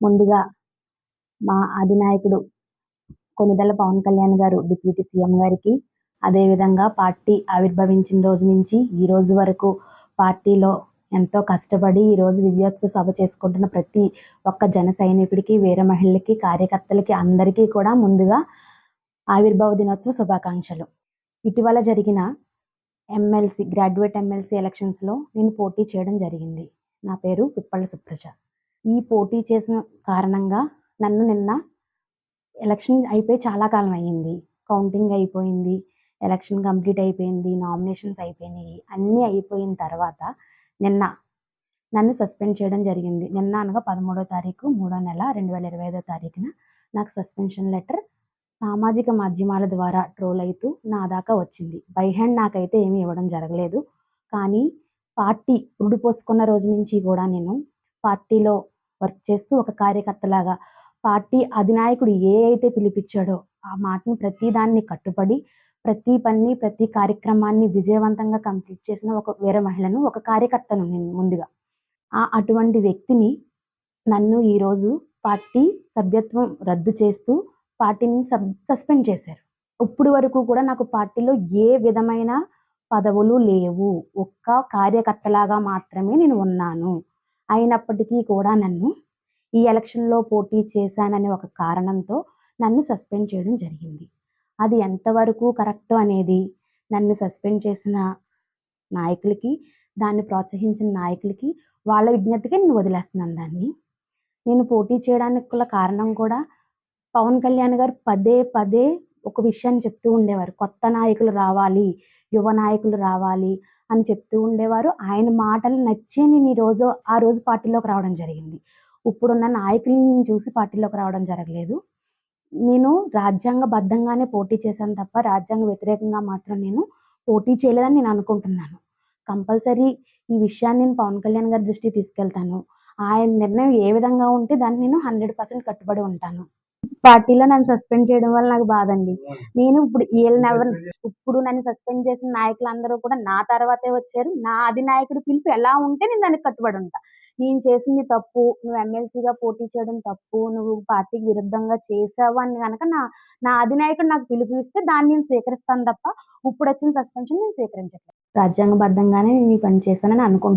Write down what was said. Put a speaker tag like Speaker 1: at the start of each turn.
Speaker 1: ముందుగా మా అధినాయకుడు కొణిదెల పవన్ కళ్యాణ్ గారు డిప్యూటీ సీఎం గారికి, అదేవిధంగా పార్టీ ఆవిర్భవించిన రోజు నుంచి ఈ రోజు వరకు పార్టీలో ఎంతో కష్టపడి ఈరోజు విజయోత్సవ సభ చేసుకుంటున్న ప్రతి ఒక్క జన సైనికుడికి, వీర మహిళలకి, కార్యకర్తలకి అందరికీ కూడా ముందుగా ఆవిర్భావ దినోత్సవ శుభాకాంక్షలు. ఇటీవల జరిగిన గ్రాడ్యుయేట్ ఎమ్మెల్సీ ఎలక్షన్స్లో నేను పోటీ చేయడం జరిగింది. నా పేరు పిప్పళ్ళ సుప్రజ. ఈ పోటీ చేసిన కారణంగా నన్ను నిన్న ఎలక్షన్ అయిపోయి చాలా కాలం అయ్యింది. కౌంటింగ్ అయిపోయింది, ఎలక్షన్ కంప్లీట్ అయిపోయింది, నామినేషన్స్ అయిపోయినాయి. అన్నీ అయిపోయిన తర్వాత నిన్న నన్ను సస్పెండ్ చేయడం జరిగింది. నిన్న అనగా 13వ తారీఖు 3వ నెల 2025వ తారీఖున నాకు సస్పెన్షన్ లెటర్ సామాజిక మాధ్యమాల ద్వారా ట్రోల్ అవుతూ నా దాకా వచ్చింది. బై హ్యాండ్ నాకైతే ఏమీ ఇవ్వడం జరగలేదు. కానీ పార్టీ పురుడు పోసుకున్న రోజు నుంచి కూడా నేను పార్టీలో వర్క్ చేస్తూ ఒక కార్యకర్తలాగా పార్టీ అధినాయకుడు అయితే పిలిపించాడో ఆ మాటను ప్రతి దాన్ని కట్టుబడి ప్రతి పని ప్రతి కార్యక్రమాన్ని విజయవంతంగా కంప్లీట్ చేసిన ఒక వీర మహిళను, ఒక కార్యకర్తను నేను ముందుగా. అటువంటి వ్యక్తిని నన్ను ఈరోజు పార్టీ సభ్యత్వం రద్దు చేస్తూ పార్టీని సస్పెండ్ చేశారు. ఇప్పుడు వరకు కూడా నాకు పార్టీలో ఏ విధమైన పదవులు లేవు. ఒక్క కార్యకర్తలాగా మాత్రమే నేను ఉన్నాను. అయినప్పటికీ కూడా నన్ను ఈ ఎలక్షన్లో పోటీ చేశాననే ఒక కారణంతో నన్ను సస్పెండ్ చేయడం జరిగింది. అది ఎంతవరకు కరెక్ట్ అనేది నన్ను సస్పెండ్ చేసిన నాయకులకి, దాన్ని ప్రోత్సహించిన నాయకులకి వాళ్ళ విజ్ఞతకి నేను వదిలేస్తున్నాను దాన్ని. నేను పోటీ చేయడానికి గల కారణం కూడా పవన్ కళ్యాణ్ గారు పదే పదే ఒక విషయాన్ని చెప్తూ ఉండేవారు. కొత్త నాయకులు రావాలి, యువ నాయకులు రావాలి అని చెప్తూ ఉండేవారు. ఆయన మాటలు నచ్చే నేను ఆ రోజు పార్టీలోకి రావడం జరిగింది. ఇప్పుడున్న నాయకులను చూసి పార్టీలోకి రావడం జరగలేదు. నేను రాజ్యాంగబద్ధంగానే పోటీ చేశాను తప్ప రాజ్యాంగ వ్యతిరేకంగా మాత్రం నేను పోటీ చేయలేదని నేను అనుకుంటున్నాను. కంపల్సరీ ఈ విషయాన్ని నేను పవన్ కళ్యాణ్ గారి దృష్టికి తీసుకెళ్తాను. ఆయన నిర్ణయం ఏ విధంగా ఉంటే దాన్ని నేను 100% కట్టుబడి ఉంటాను. పార్టీలో నన్ను సస్పెండ్ చేయడం వల్ల నాకు బాధండి. నేను ఇప్పుడు నన్ను సస్పెండ్ చేసిన నాయకులందరూ కూడా నా తర్వాతే వచ్చారు. నా అధినాయకుడి పిలుపు ఎలా ఉంటే నేను దానికి కట్టుబడి ఉంటా. నేను చేసింది తప్పు, నువ్వు ఎమ్మెల్సీగా పోటీ చేయడం తప్పు, నువ్వు పార్టీకి విరుద్ధంగా చేసావు అని కనుక నా అధినాయకుడు నాకు పిలుపు ఇస్తే దాన్ని నేను స్వీకరిస్తాను తప్ప ఇప్పుడు వచ్చిన సస్పెన్షన్ నేను స్వీకరించట్లేదు. రాజ్యాంగబద్ధంగానే నేను ఈ పని చేశానని అనుకుంటున్నాను.